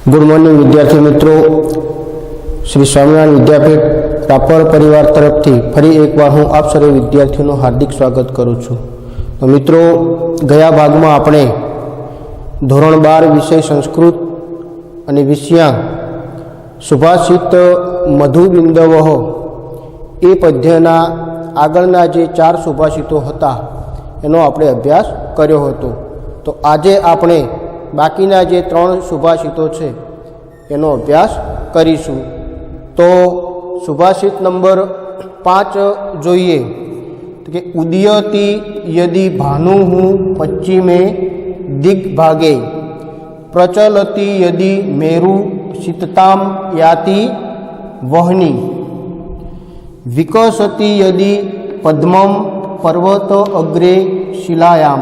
Good morning विद्यार्थी मित्रों, श्री स्वामिनारायण विद्यापीठ रापर परिवार तरफ थी फरी एक बार हूँ आप सर्व विद्यार्थियों हार्दिक स्वागत करूँ छूँ। तो मित्रों, गया भाग में आपणे धोरण 12 विषय संस्कृत और विषया सुभाषित मधुबिंदवः ए पद्यना आगळना जे 4 सुभाषितों हता एनो आपणे अभ्यास कर्यो हतो। तो आजे आपणे बाकीना जे 3 सुभाषितों छे एनो अभ्यास करीशुं। तो सुभाषित नंबर 5 जोईए तो कि उदयति यदि भानुः पश्चिमे दिग्भागे प्रचलति यदि मेरु शीततां याति वह्नि विकसति यदि पद्मं पर्वत अग्रे शिलायां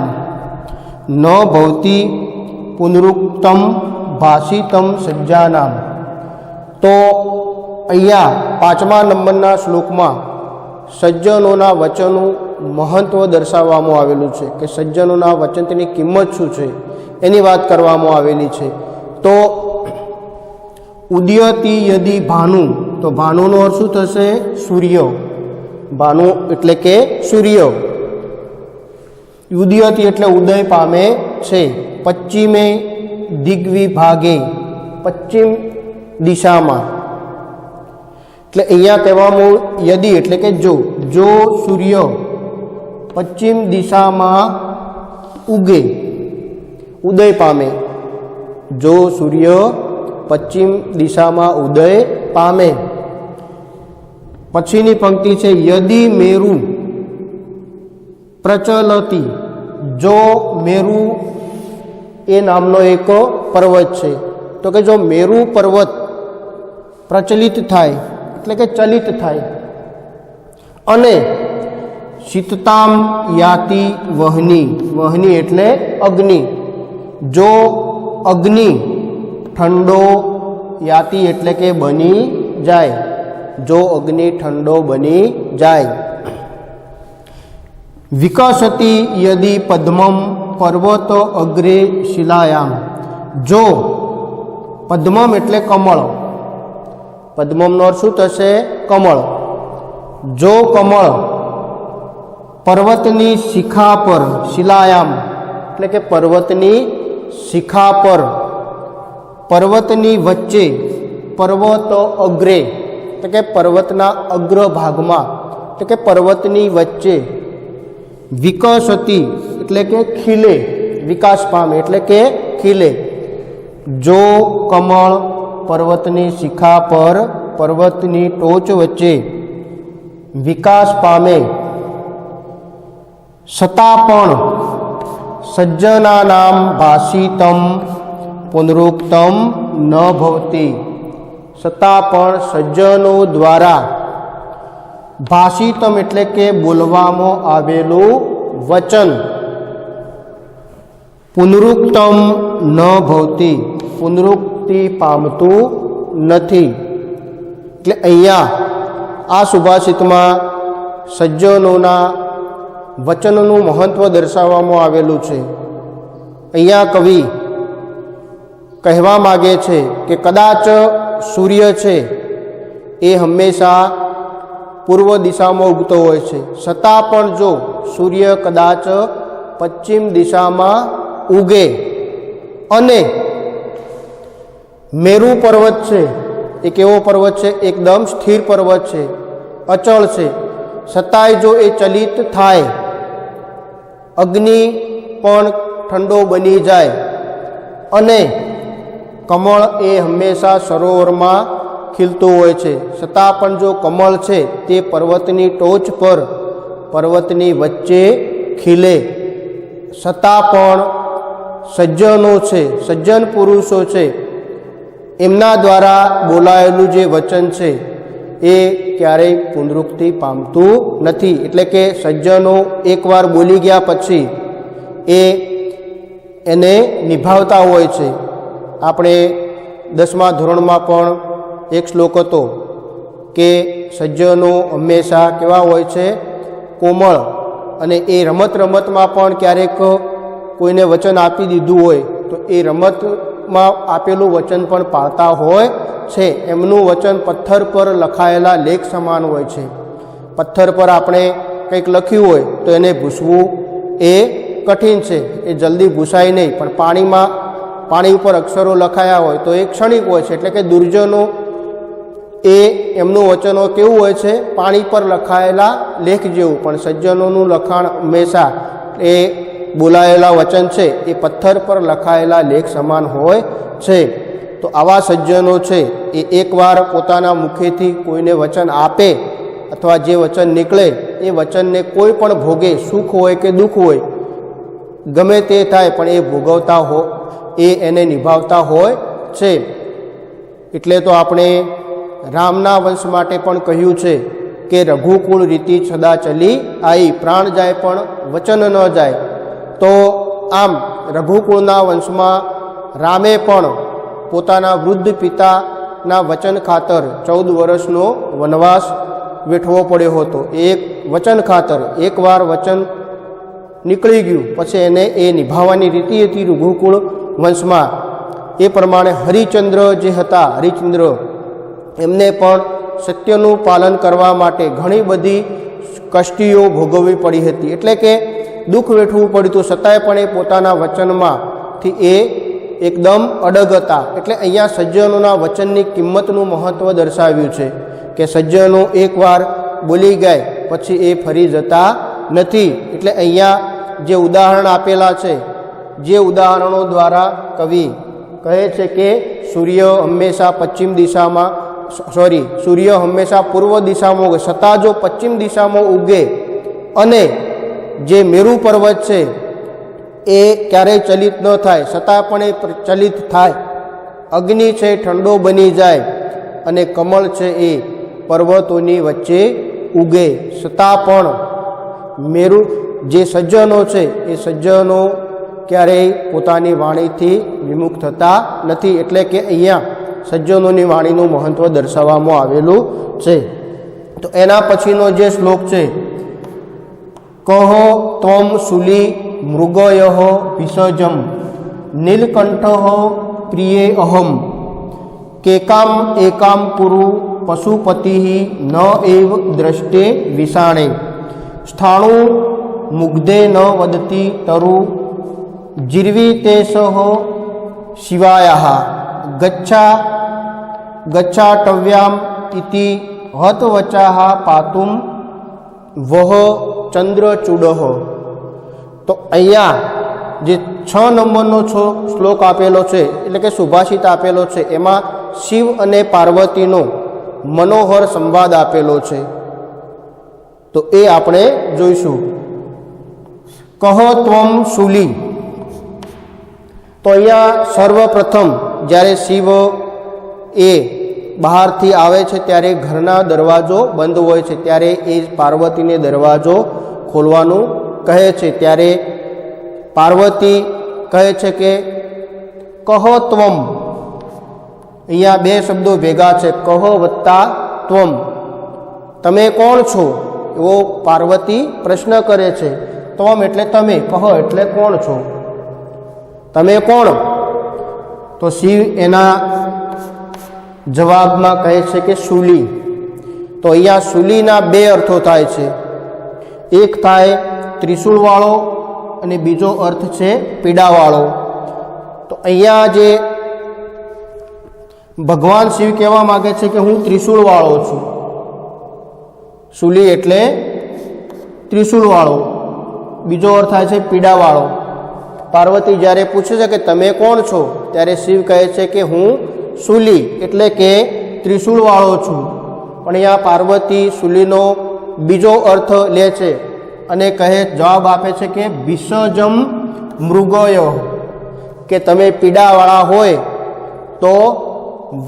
न भवति पुनरुक्तम भाषितम सज्जानाम। तो अहींया 5मा नंबरना श्लोकमां सज्जनोना वचनों महत्व दर्शाववामां आवेलुं छे कि सज्जनोना वचन तेनी किंमत शुं छे एनी वात करवामां आवेली छे। तो उदयति यदि भानु, तो भानुनो अर्थ शुं थशे? सूर्य। भानु एटले के सूर्य। उदयति एटले उदय पामे छे। पश्चिमे दिग्विभागे, पश्चिम दिशा में एटले अहींया कहेवामां यदि एटले के जो सूर्य पश्चिम दिशा में उगे, उदय पामे, जो सूर्य पश्चिम दिशा में उदय पामे। पछीनी पंक्ति छे यदि मेरु प्रचलति, जो मेरु ए नामनो एक पर्वत है, तो कि जो मेरु पर्वत प्रचलित थाय एटले के चलित थाय अने शीतताम याति वह्नि, वह्नि एटले अग्नि, जो अग्नि ठंडो याति एटले के बनी जाय, जो अग्नि ठंडो बनी जाय। विकसति यदि पद्मम पर्वत अग्रे शिलायाम, जो पद्मम एटले कमल, पद्ममनो अर्थ शुं थशे? कमल। जो कमल पर्वतनी शिखा पर, शिलायाम एटले के पर्वतनी शिखा पर, पर्वतनी वच्चे, पर्वत अग्रे एटले के पर्वतना अग्र भागमां एटले के पर्वतनी वच्चे, विकसति एटले के खिले, विकास पामे एटले के खिले। जो कमल पर्वतनी शिखा पर, पर्वतनी टोच वच्चे विकास पामे, छतां पण सज्जनानां भाषितं पुनरुक्तं न भवति, छतां पण सज्जनो द्वारा भाषितम एटले के बोलवामां आवेलुं वचन पुनरुक्तम न भवति, पुनरुक्ति पामतु नथी। એટલે અહીંયા આ સુભાષિતમાં સજ્જનોના વચનનું મહત્વ દર્શાવવામાં આવેલું છે। અહીંયા કવિ કહેવા માગે છે કે કદાચ સૂર્ય છે એ હંમેશા પૂર્વ દિશામાં ઉગતો હોય છે, છતાં પણ જો સૂર્ય કદાચ પશ્ચિમ દિશામાં ઉગે અને મેરુ પર્વત છે એ કેવો પર્વત છે? એકદમ સ્થિર પર્વત છે, અચળ છે, છતાંય જો એ ચલિત થાય, અગ્નિ પણ ઠંડો બની જાય અને કમળ એ હંમેશા સરોવરમાં ખીલતું હોય છે, છતાં પણ જો કમળ છે તે પર્વતની ટોચ પર, પર્વતની વચ્ચે ખીલે, છતાં પણ સજ્જનો છે, સજ્જન પુરુષો છે, એમના દ્વારા બોલાયેલું જે વચન છે એ ક્યારેય પુનરુક્તિ પામતું નથી। એટલે કે સજ્જનો એકવાર બોલી ગયા પછી એને નિભાવતા હોય છે। આપણે 10મા ધોરણમાં પણ એક શ્લોક હતો કે સજ્જનો હંમેશા કેવા હોય છે? કોમળ। અને એ રમત રમતમાં પણ ક્યારેક કોઈને વચન આપી દીધું હોય તો એ રમત લેખમાં આપેલું વચન પણ પાળતા હોય છે. એમનું વચન પથ્થર પર લખાયેલા લેખ સમાન હોય છે. પથ્થર પર આપણે કંઈક લખ્યું હોય તો એને ભૂસવું એ કઠિન છે, એ જલ્દી ભૂસાય નહીં. પણ પાણી ઉપર અક્ષરો લખાયા હોય તો એ ક્ષણિક હોય છે. એટલે કે દુર્જનો એ એમનું વચનો કેવું હોય છે? પાણી પર લખાયેલા લેખ જેવું. પણ સજ્જનોનું લખાણ હંમેશા એ બોલાયેલા વચન છે એ પથ્થર પર લખાયેલા લેખ સમાન હોય છે. તો આવા સજ્જનો છે એ એકવાર પોતાના મુખેથી કોઈને વચન આપે અથવા જે વચન નીકળે એ વચનને કોઈ પણ ભોગે, સુખ હોય કે દુઃખ હોય, ગમે તે થાય પણ એ ભોગવતા એને નિભાવતા હોય છે. એટલે તો આપણે રામના વંશ માટે પણ કહ્યું છે કે રઘુકુળ રીતિ સદા ચલી આઈ, પ્રાણ જાય પણ વચન ન જાય. તો આમ રઘુકુળના વંશમાં રામે પણ પોતાના વૃદ્ધ પિતાના વચન ખાતર 14 વર્ષનો વનવાસ વેઠવો પડ્યો હતો. એક વચન ખાતર એકવાર વચન નીકળી ગયું પછી એને એ નિભાવવાની રીતિ હતી રઘુકુળ વંશમાં. એ પ્રમાણે હરિચંદ્ર જે હતા, હરિચંદ્ર એમને પણ સત્યનું પાલન કરવા માટે ઘણી બધી કષ્ટીઓ ભોગવવી પડી હતી. એટલે કે દુઃખ વેઠવું પડ્યું હતું, છતાંય પણ એ પોતાના વચનમાંથી એ એકદમ અડગ હતા. એટલે અહીંયા સજ્જનોના વચનની કિંમતનું મહત્ત્વ દર્શાવ્યું છે કે સજ્જનો એકવાર બોલી ગયા પછી એ ફરી જતા નથી. એટલે અહીંયા જે ઉદાહરણ આપેલા છે, જે ઉદાહરણો દ્વારા કવિ કહે છે કે સૂર્ય હંમેશા પૂર્વ દિશામાં ઉગે, છતાં જો પશ્ચિમ દિશામાં ઉગે અને જે મેરુ પર્વત છે એ ક્યારેય ચલિત ન થાય છતાં પણ એ ચલિત થાય. અગ્નિ છે ઠંડો બની જાય અને કમળ છે એ પર્વતોની વચ્ચે ઉગે, છતાં પણ જે સજ્જનો છે એ સજ્જનો ક્યારેય પોતાની વાણીથી વિમુખ થતા નથી. એટલે કે અહીંયા સજ્જનોની વાણીનું મહત્ત્વ દર્શાવવામાં આવેલું છે. તો એના પછીનો જે શ્લોક છે, કહો ત્વમ શૂલી મૃગયઃ વિસર્જમ નીલકંઠઃ પ્રિયે અહમ કેકામ એકામ પુરુ પશુપતિ ન એવ દ્રષ્ટે વિષાણે સ્થાણુ મુગ્ધે ન વદતી તરુ જીર્વી તે સહ શિવાયા ગચ્છાટવ્યામ ઇતિ હતવચાહ પાતુમ વહ ચંદ્રચૂડઃ. તો અહીંયા જે 6 નંબરનો શ્લોક આપેલો છે, એટલે કે સુભાષિત આપેલો છે, એમાં શિવ અને પાર્વતીનો મનોહર સંવાદ આપેલો છે. તો એ આપણે જોઈશું. કહો ત્વમ શૂલી. તો અહીંયા સર્વપ્રથમ જ્યારે શિવ એ બહારથી આવે છે ત્યારે ઘરના દરવાજો બંધ હોય છે, ત્યારે એ પાર્વતીને દરવાજો ખોલવાનું કહે છે. ત્યારે પાર્વતી કહે છે કે કહો ત્વમ. અહીંયા 2 શબ્દો ભેગા છે, કહો વત્તા ત્વમ. તમે કોણ છો એવો પાર્વતી પ્રશ્ન કરે છે. ત્વમ એટલે તમે, કહો એટલે કોણ છો, તમે કોણ? તો શિવ એના જવાબમાં કહે છે કે શૂલી. તો અહીંયા શૂલીના 2 અર્થો થાય છે. એક થાય ત્રિશૂળવાળો અને બીજો અર્થ છે પીડાવાળો. તો અહીંયા જે ભગવાન શિવ કહેવા માગે છે કે હું ત્રિશૂળવાળો છું. શૂલી એટલે ત્રિશૂળવાળો, બીજો અર્થ થાય છે પીડાવાળો. પાર્વતી જ્યારે પૂછે છે કે તમે કોણ છો, ત્યારે શિવ કહે છે કે હું શૂલી એટલે કે ત્રિશૂળવાળો છું. પણ અહીંયા પાર્વતી શૂલીનો બીજો અર્થ લે છે અને જવાબ આપે છે કે વિસર્જમ મૃગય, કે તમે પીડાવાળા હોય તો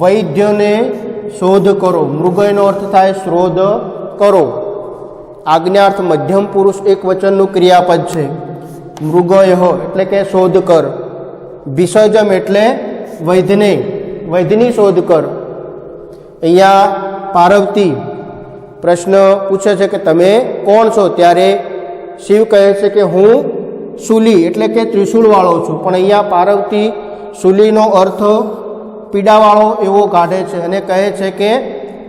વૈદ્યને શોધ કરો. મૃગયનો અર્થ થાય શોધ કરો. આજ્ઞાર્થ મધ્યમ પુરુષ એક વચનનું ક્રિયાપદ છે. મૃગય એટલે કે શોધ કર. વિસર્જમ એટલે વૈદ્યની શોધ કર. અહીંયા પાર્વતી પ્રશ્ન પૂછે છે કે તમે કોણ છો, ત્યારે શિવ કહે છે કે હું શૂલી એટલે કે ત્રિશૂળવાળો છું. પણ અહીંયા પાર્વતી શૂલીનો અર્થ પીડાવાળો એવો કાઢે છે અને કહે છે કે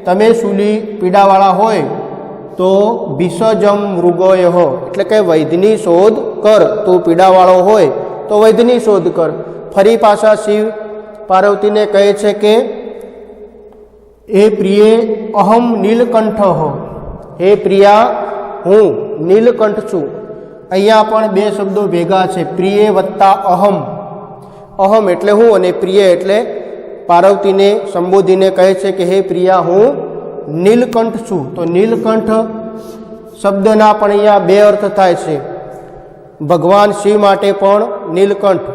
તમે શૂલી પીડાવાળા હોય તો ભિષજમ મૃગોયઃ, એટલે કે વૈદ્યની શોધ કર. તું પીડાવાળો હોય તો વૈદ્યની શોધ કર. ફરી પાછા શિવ પાર્વતીને કહે છે કે હે પ્રિયે અહમ નીલકંઠ, હે પ્રિયા હું નીલકંઠ છું. અહીંયા પણ બે શબ્દો ભેગા છે, પ્રિય વત્તા અહમ. અહમ એટલે હું અને પ્રિય એટલે પાર્વતીને સંબોધીને કહે છે કે હે પ્રિયા હું નીલકંઠ છું. તો નીલકંઠ શબ્દના પણ અહીંયા બે અર્થ થાય છે. ભગવાન શિવ માટે પણ નીલકંઠ,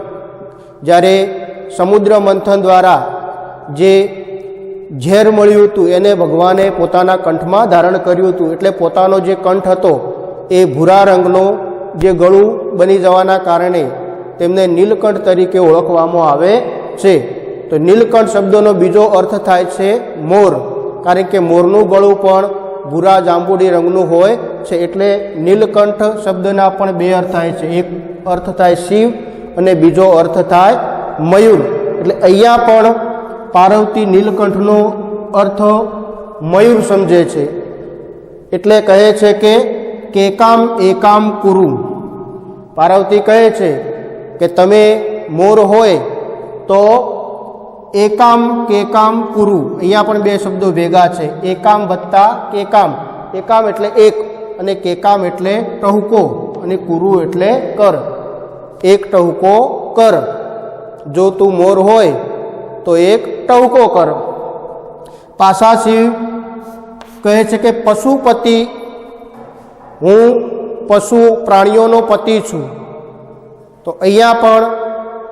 જ્યારે સમુદ્ર મંથન દ્વારા જે ઝેર મળ્યું હતું એને ભગવાને પોતાના કંઠમાં ધારણ કર્યું હતું, એટલે પોતાનો જે કંઠ હતો એ ભૂરા રંગનો જે ગળું બની જવાના કારણે તેમને નીલકંઠ તરીકે ઓળખવામાં આવે છે. તો નીલકંઠ શબ્દનો બીજો અર્થ થાય છે મોર, કારણ કે મોરનું ગળું પણ ભૂરા જાંબુડી રંગનું હોય છે, એટલે નીલકંઠ શબ્દના પણ બે અર્થ થાય છે. એક અર્થ થાય શિવ અને બીજો અર્થ થાય મયુર. એટલે અહીંયા પણ પાર્વતી નીલકંઠનો અર્થ મયુર સમજે છે, એટલે કહે છે કે કેકામ એકામ કુરુ. પાર્વતી કહે છે કે તમે મોર હોય તો એકામ કેકામ કુરુ. અહીંયા પણ બે શબ્દો ભેગા છે, એકામ વત્તા કેકામ. એકામ એટલે એક અને કેકામ એટલે ટહુકો અને કુરુ એટલે કર. એક ટહુકો કર. જો તું મોર હોય તો એક ટહુકો કર. પાછા શિવ કહે છે કે પશુપતિ, હું પશુ પ્રાણીઓનો પતિ છું. તો અહીંયા પણ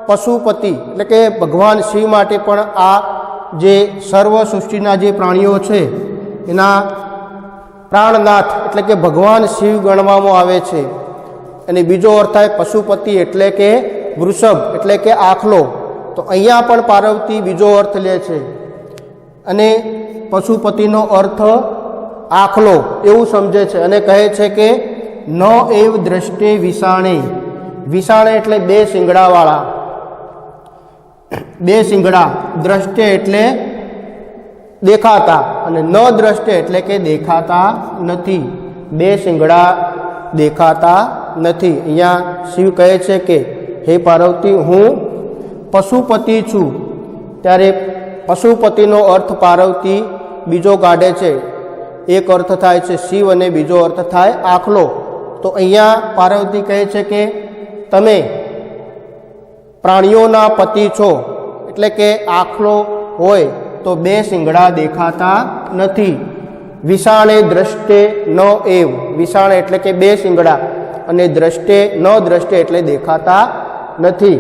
પશુપતિ એટલે કે ભગવાન શિવ માટે પણ આ જે સર્વ સૃષ્ટિના જે પ્રાણીઓ છે એના પ્રાણનાથ એટલે કે ભગવાન શિવ ગણવામાં આવે છે. અને બીજો અર્થ થાય પશુપતિ એટલે કે વૃષભ એટલે કે આખલો. તો અહીંયા પણ પાર્વતી બીજો અર્થ લે છે અને પશુપતિનો અર્થ આખલો એવું સમજે છે અને કહે છે કે ન એવ દ્રષ્ટે વિષાણે. વિષાણે એટલે બે શિંગડાવાળા, બે શિંગડા. દ્રષ્ટે એટલે દેખાતા અને ન દ્રષ્ટે એટલે કે દેખાતા નથી. બે શિંગડા દેખાતા નથી. અહીંયા શિવ કહે છે કે હે પાર્વતી હું પશુપતિ છું. ત્યારે પશુપતિનો અર્થ પાર્વતી બીજો કાઢે છે. એક અર્થ થાય છે શિવ અને બીજો અર્થ થાય આખલો. તો અહીંયા પાર્વતી કહે છે કે તમે પ્રાણીઓના પતિ છો, એટલે કે આખલો હોય તો બે શિંગડા દેખાતા નથી. વિષાણે દ્રષ્ટે ન એવ. વિષાણે એટલે કે બે શિંગડા અને દ્રષ્ટે ન દ્રષ્ટે એટલે દેખાતા નથી.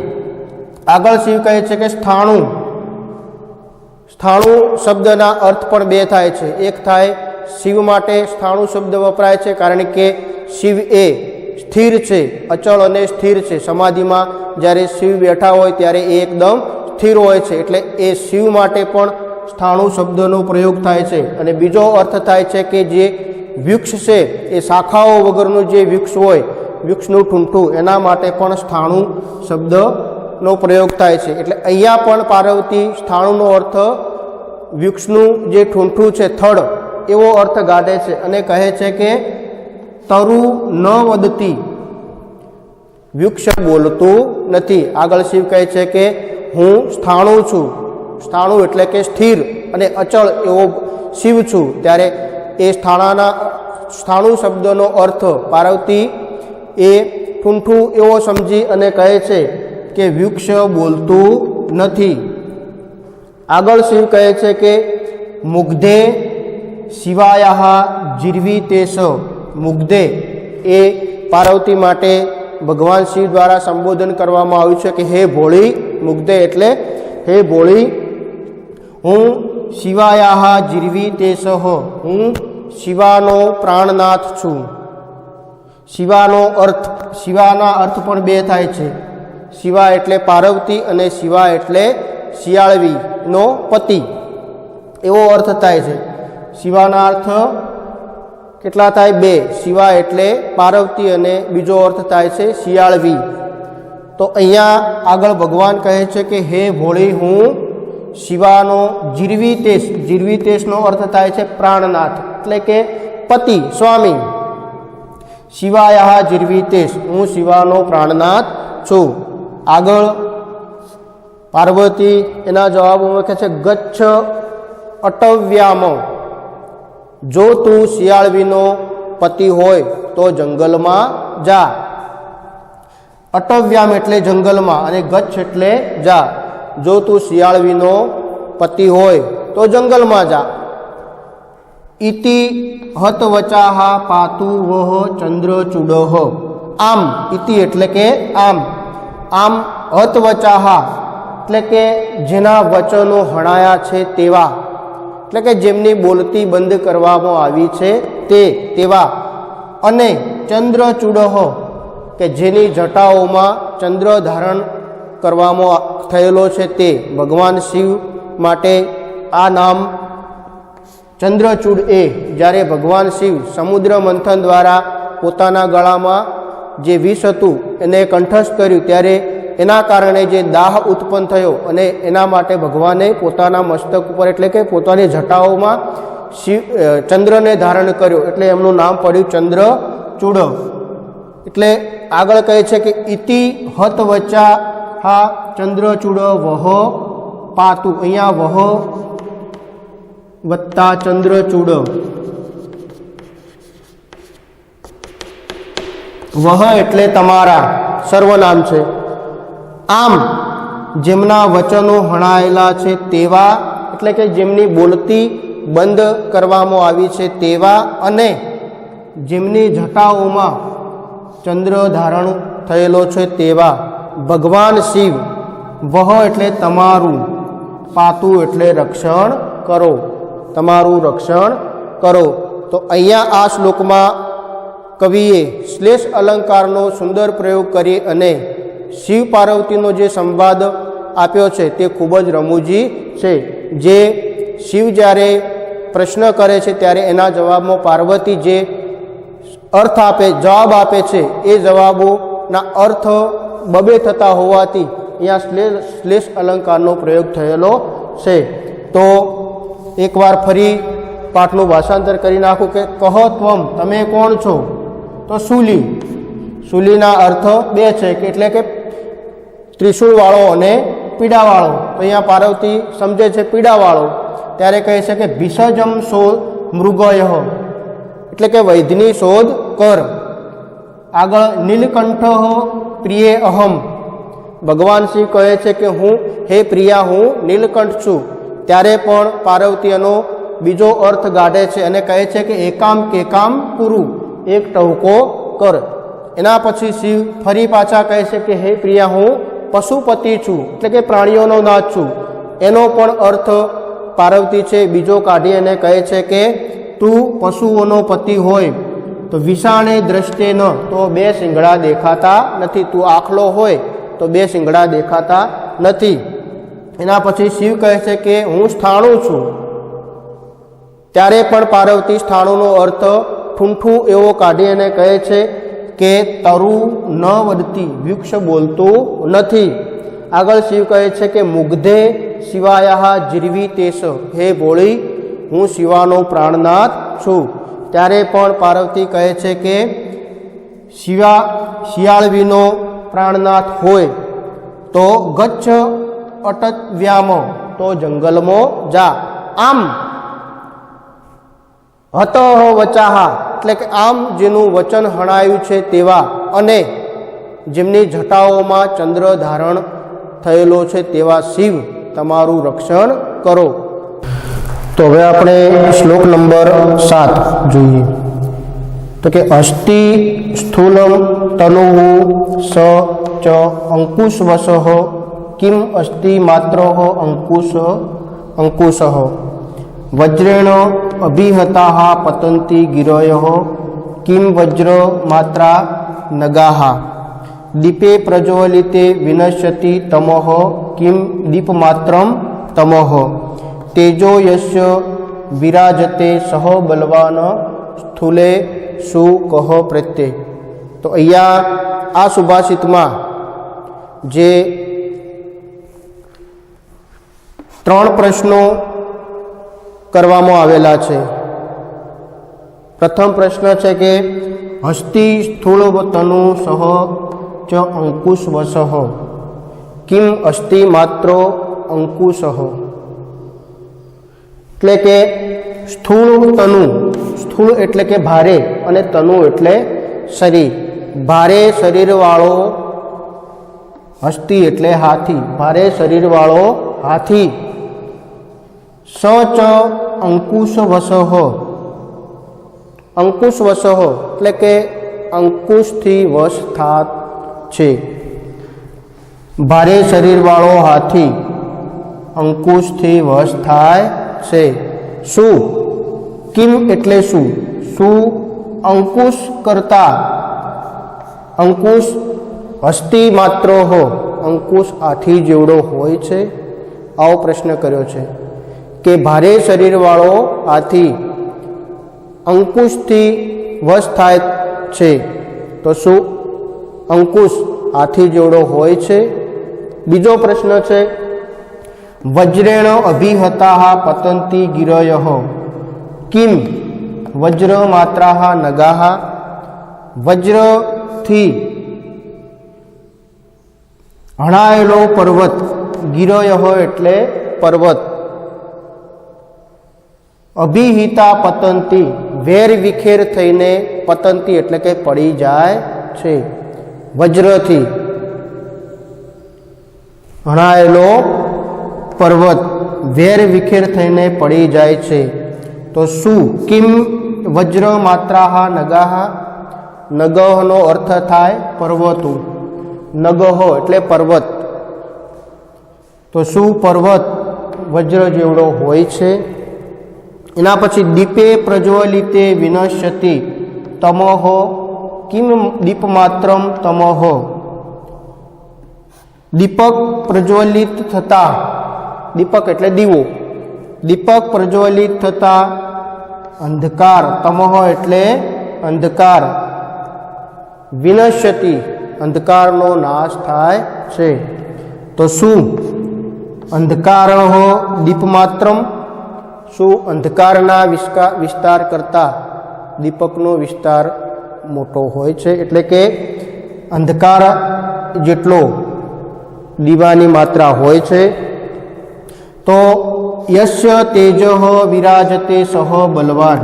આગળ શિવ કહે છે કે સ્થાણુ. સ્થાણુ શબ્દના અર્થ પણ બે થાય છે. એક થાય શિવ માટે સ્થાણુ શબ્દ વપરાય છે કારણ કે શિવ એ સ્થિર છે, અચળ અને સ્થિર છે. સમાધિમાં જ્યારે શિવ બેઠા હોય ત્યારે એ એકદમ સ્થિર હોય છે, એટલે એ શિવ માટે પણ સ્થાણુ શબ્દનો પ્રયોગ થાય છે. અને બીજો અર્થ થાય છે કે જે વૃક્ષ છે એ શાખાઓ વગરનું જે વૃક્ષ હોય, વૃક્ષનું ઠૂંઠું, એના માટે પણ સ્થાણુ શબ્દનો પ્રયોગ થાય છે. એટલે અહીંયા પણ પાર્વતી સ્થાણુનો અર્થ વૃક્ષનું જે ઠૂંઠું છે, થડ, એવો અર્થ કાઢે છે અને કહે છે કે તરુ ન વદતી. વૃક્ષ બોલતું નથી. આગળ શિવ કહે છે કે હું સ્થાણુ છું. સ્થાણુ એટલે કે સ્થિર અને અચળ એવો શિવ છું. ત્યારે એ સ્થાણુ શબ્દનો અર્થ પાર્વતી એ ઠૂંઠું એવો સમજી અને કહે છે કે વૃક્ષ બોલતું નથી. આગળ શિવ કહે છે કે મુગ્ધે શિવાયા જીર્વી તેસ. મુગ્ધે એ પાર્વતી માટે ભગવાન શિવ દ્વારા સંબોધન કરવામાં આવ્યું છે કે હે ભોળી. મુગ્ધે એટલે હે ભોળી, હું શિવાયા જીર્વી તેસ. હું શિવાનો પ્રાણનાથ છું. શિવાના અર્થ પણ બે થાય છે. શિવા એટલે પાર્વતી અને શિવા એટલે શિયાળવીનો પતિ, એવો અર્થ થાય છે. શિવાના અર્થ કેટલા થાય? બે. શિવા એટલે પાર્વતી અને બીજો અર્થ થાય છે શિયાળવી. तो अहींया आगळ भगवान कहे छे के हे भोळी हूँ शिवानो जीर्वितेश, जीर्वितेशनो अर्थ थाय छे प्राणनाथ एटले के पति स्वामी। शिवायाः जीर्वितेश, हूँ शिवानो प्राणनाथ छूं। आगळ पार्वती एना जवाबोमां कहे छे गच्छ अटव्याम, जो तू शियाळवीनो पति होय तो जंगलमां जा। अटव्याम एटले जंगलमां अने गच्छ एटले जा। जो तू शियाळवीनो पति होय तो जंगलमां जा। इति हतवचाः पातु वह चंद्रचूडः। आम इति एटले के आम, आम हतवचाः एटले के जेना वचनो हणाया छे तेवा, एटले के जेमनी बोलती बंध करवामां आवी छे तेवा। अने चंद्रचूडः के जेनी जटाओमां चंद्र धारण करवामां थयेलो छे ते। भगवान शिव माटे आ नाम चंद्रचूड ए ज्यारे भगवान शिव समुद्र मंथन द्वारा पोताना गळामां जे विष हतुं एने कंठस्थ कर्युं त्यारे एना कारणे जे दाह उत्पन्न थयो अने एना माटे भगवाने पोताना मस्तक उपर एटले के पोतानी जटाओमां शिव चंद्रने धारण कर्यो एटले एमनुं नाम पड्युं चंद्रचूड। एटले आगळ कहे छे के इति हतवचा हा चंद्रचूड वह पातु, अहींया वह वत्ता चंद्रचूड, वह एटले तमारा सर्वनाम छे। आम जेमना वचनो हणायेला छे तेवा एटले के जेमनी बोलती बंध करवामां आवी छे तेवा, अने जेमनी जटाओमां चंद्र धारण थयेलो छे तेवा भगवान शिव। वह एटले तमारू, पातु एटले रक्षण करो, तमारू रक्षण करो। तो अहींया आ श्लोकमां कविए श्लेष अलंकारनो सुंदर प्रयोग करी अने शिव पार्वतीनो जे संवाद आप्यो छे ते खूब ज रमूजी छे। जे शिव ज्यारे प्रश्न करे छे त्यारे एना जवाबमां पार्वती जे अर्थ आपे जवाब आपे छे ए जवाबोना अर्थ बबे थता होवाथी अहींया श्लेष अलंकारनो प्रयोग थयेलो छे। तो एक वार फरी पाठनुं भाषांतर करी नाखुं के कह त्वम, तमे कोण छो? तो शूली, शूलीना अर्थ बे छे के एटले के त्रिशूळवाळो अने पीडावाळो। तो अहींया पार्वती समझे छे पीडावाळो त्यारे कहे छे के भिषजम शोध मृगयः एटले के वैधनी शोध कर। आगळ नीलकंठ प्रिये अहम, भगवान शिव कहे छे के हूँ हे प्रिया हूँ नीलकंठ छूं त्यारे पण पार्वती एनो बीजो अर्थ गाढ़े छे अने कहे छे के एकाम केकाम कुरु, एक टहूको कर। एना पछी शिव फरी पाछा कहे छे के हे प्रिया हूँ पशुपति छूं एटले के प्राणीओनो नाथ छूं। एनो पण अर्थ पार्वती छे बीजो काढी अने कहे छे के तू पशुओनो पति होय तो विषाणे दृष्टे न, तो बे शिंगड़ा देखाता नथी, तू आखलो होय तो बे शिंगड़ा देखाता नथी। एना पछी शिव कहे छे के हूँ स्थाणु छूं त्यारे पण पार्वती स्थाणुनो अर्थ ठूंठू एवो काढी अने कहे छे के तरु न वदती, वृक्ष बोलतो नथी। आगळ शिव कहे छे के मुग्धे शिवायाः जीर्वितेश, हे भोळी हूँ शिवानो प्राणनाथ छूं त्यारे पण पार्वती कहे छे के शियाळवीनो प्राणनाथ होय तो गच्छ अटव्याम, तो जंगलमो जा। आम हतः वचाः एटले के आम जेनुं वचन हणायुं छे तेवा अने जेमनी जटाओमां चंद्र धारण थयेलो छे तेवा शिव तमारुं रक्षण करो। तो हवे आपणे श्लोक नंबर 7 जोईए। तो के अस्ति स्थूलम तनुः स च अंकुशवशः किम अस्ति मात्रः अंकुशः वज्रेण अभिहताः पतन्ति गिरयः किम वज्र मात्रा नगाः दीपे प्रज्वलिते विनश्यति तमः किम दीपमात्रं तमः तेजो यस्य विराजते सह बलवान स्थूले सु कह प्रत्यय। तो अहींया आ सुभाषितमां જે 3 પ્રશ્નો કરવામાં આવેલા છે। પ્રથમ પ્રશ્ન છે કે હસ્તી સ્થૂળવતનુ સહ ચ અંકુશ વસઃ કિમ અસ્તિ માત્રો અંકુશ। એટલે કે સ્થૂળ તનુ, સ્થૂળ એટલે કે ભારે અને તનુ એટલે શરીર, ભારે શરીરવાળો હસ્તી એટલે હાથી, ભારે શરીરવાળો હાથી સ ચ અંકુશ વસઃ, અંકુશ વસઃ એટલે કે અંકુશથી વશ થાત છે। ભારે શરીરવાળો હાથી અંકુશથી વશ થાય છે। શું? કિમ એટલે શું? શું અંકુશ કરતા, અંકુશ હસ્તી માત્ર હો, અંકુશ હાથી જેવડો હોય છે? આવો પ્રશ્ન કર્યો છે કે ભારે શરીરવાળો હાથી અંકુશથી વશ થાય છે, તો શું અંકુશ હાથી જેવડો હોય છે? બીજો પ્રશ્ન છે વજ્રેણ અભિહતાઃ પતંતી ગિરયઃ કિમ વજ્ર માત્રાઃ નગાઃ। વજ્રથી હણાયેલો પર્વત, ગિરયઃ એટલે પર્વત, અભિહિતા પતંતી વેર વિખેર થઈને, પતંતી એટલે કે પડી જાય છે। વજ્રથી હણાયેલો પર્વત વેર વિખેર થઈને પડી જાય છે, તો શું? કિમ વજ્ર માત્રાઃ નગાઃ, નગહનો અર્થ થાય પર્વતો, નગહ એટલે પર્વત, તો શું પર્વત વજ્ર જેવડો હોય છે? એના પછી દીપે પ્રજ્વલિતે વિનશ્યતિ તમઃ કિમ દીપમાત્રમ તમઃ। દીપક પ્રજ્વલિત થતા, દીપક એટલે દીવો, દીપક પ્રજ્વલિત થતા અંધકાર, તમઃ એટલે અંધકાર, વિનશ્યતિ અંધકારનો નાશ થાય છે, તો શું અંધકારઃ દીપમાત્રમ, શું અંધકારના વિસ્તાર કરતાં દીપકનો વિસ્તાર મોટો હોય છે, એટલે કે અંધકાર જેટલો દીવાની માત્રા હોય છે। તો યસ્ય તેજઃ વિરાજતે સહ બલવાન,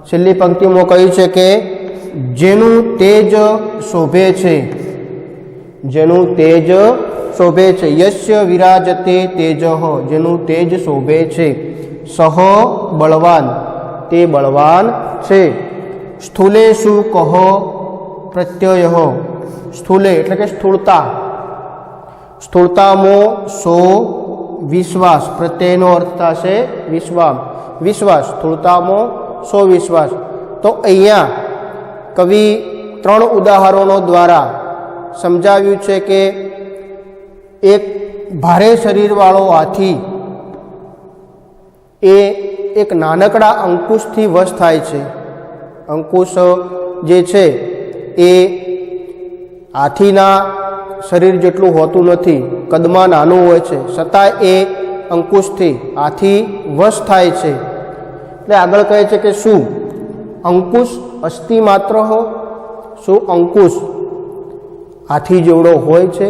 છેલ્લી પંક્તિમાં કહ્યું છે કે જેનું તેજ શોભે છે, જેનું તેજ શોભે છે, યસ્ય વિરાજતે તેજઃ જેનું તેજ શોભે છે, સહ બળવાન તે બળવાન છે। સ્થૂલેષુ કહો પ્રત્યય, સ્થૂલે એટલે કે સ્થૂળતા, સ્થૂળતામાં સો વિશ્વાસ, પ્રત્યયનો અર્થ થશે વિશ્વાસ, સ્થૂળતામાં સો વિશ્વાસ। તો અહીંયા કવિ 3 ઉદાહરણો દ્વારા સમજાવ્યું છે કે એક ભારે શરીરવાળો હાથી એ એક નાનકડા અંકુશથી વશ થાય છે। અંકુશ જે છે એ હાથીના શરીર જેટલું હોતું નથી, કદમાં નાનું હોય છે, છતાં એ અંકુશથી હાથી વશ થાય છે। એટલે આગળ કહે છે કે શું અંકુશ અસ્તિ માત્ર હો, શું અંકુશ હાથી જેવડો હોય છે?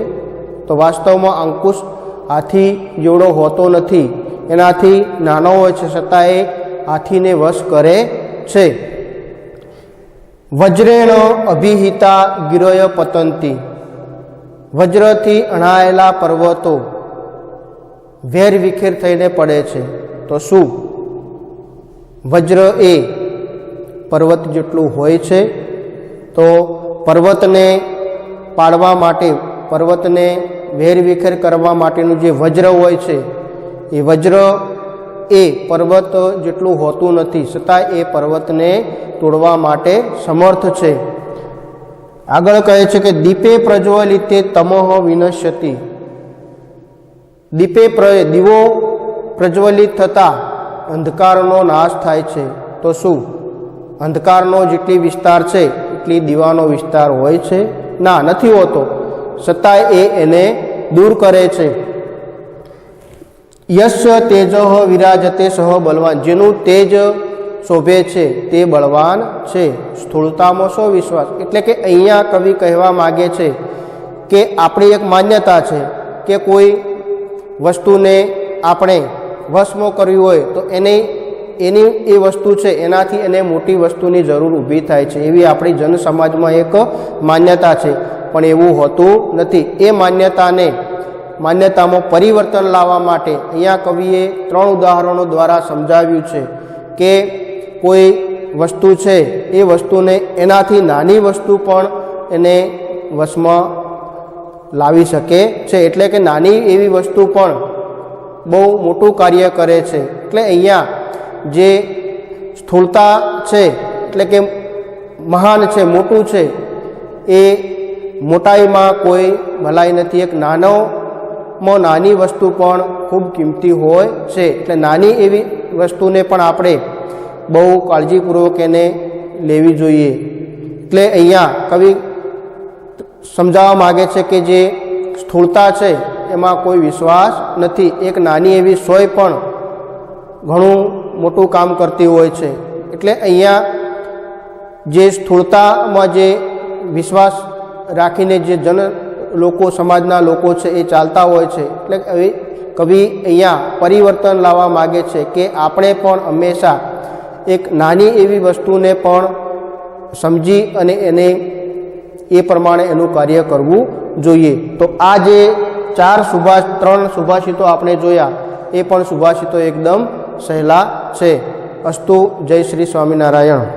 તો વાસ્તવમાં અંકુશ હાથી જેવડો હોતો નથી, એનાથી નાનો હોય છે, છતાં એ હાથીને વશ કરે છે। વજ્રેણ અભિહિતા ગિરય પતંતી, વજ્રથી અણાયેલા પર્વતો વેર વિખેર થઈને પડે છે, તો શું વજ્ર એ પર્વત જેટલું હોય છે? તો પર્વતને પાડવા માટે, પર્વતને વેર વિખેર કરવા માટેનું જે વજ્ર હોય છે, એ વજ્ર એ પર્વત જેટલું હોતું નથી, છતાં એ પર્વતને તોડવા માટે સમર્થ છે। આગળ કહે છે કે દીપે પ્રજ્વલિતે તમઃ વિનશ્યતિ, દીપે દીવો પ્રજ્વલિત થતાં અંધકારનો નાશ થાય છે, તો શું અંધકારનો જેટલી વિસ્તાર છે એટલી દીવાનો વિસ્તાર હોય છે? ના, નથી હોતો, છતાંય એને દૂર કરે છે. યસ્ય તેજઃ વિરાજતે સહ બલવાન, જેનું તેજ શોભે છે તે બળવાન છે. સ્થૂળતામાં શો વિશ્વાસ, એટલે કે અહીંયા કવિ કહેવા માગે છે કે આપણી એક માન્યતા છે કે કોઈ વસ્તુને આપણે વશમાં કરવી હોય તો એની એ વસ્તુ છે એનાથી એને મોટી વસ્તુની જરૂર ઊભી થાય છે, એવી આપણી જન સમાજમાં એક માન્યતા છે. પણ એવું હોતું નથી. એ માન્યતામાં પરિવર્તન લાવવા માટે અહીંયા કવિએ 3 ઉદાહરણો દ્વારા સમજાવ્યું છે કે કોઈ વસ્તુ છે એ વસ્તુને એનાથી નાની વસ્તુ પણ એને વશમાં લાવી શકે છે. એટલે કે નાની એવી વસ્તુ પણ બહુ મોટું કાર્ય કરે છે. એટલે અહીંયા જે સ્થૂળતા છે એટલે કે મહાન છે, મોટું છે, એ મોટાઈમાં કોઈ ભલાઈ નથી. એક નાનોમાં નાની વસ્તુ પણ ખૂબ કિંમતી હોય છે. એટલે નાની એવી વસ્તુને પણ આપણે બહુ કાળજીપૂર્વક એને લેવી જોઈએ. એટલે અહીંયા કવિ સમજાવવા માગે છે કે જે સ્થૂળતા છે એમાં કોઈ વિશ્વાસ નથી. એક નાની એવી સોય પણ ઘણું મોટું કામ કરતી હોય છે. એટલે અહીંયા જે સ્થૂળતામાં જે વિશ્વાસ રાખીને જે લોકો સમાજના લોકો છે એ ચાલતા હોય છે. એટલે કવિ અહીંયા પરિવર્તન લાવવા માગે છે કે આપણે પણ હંમેશા એક નાની એવી વસ્તુને પણ સમજી અને એને એ પ્રમાણે એનું કાર્ય કરવું જોઈએ. તો આ જે 3 સુભાષિતો આપણે જોયા એ પણ સુભાષિતો એકદમ સહેલા છે. અસ્તુ. જય શ્રી સ્વામિનારાયણ.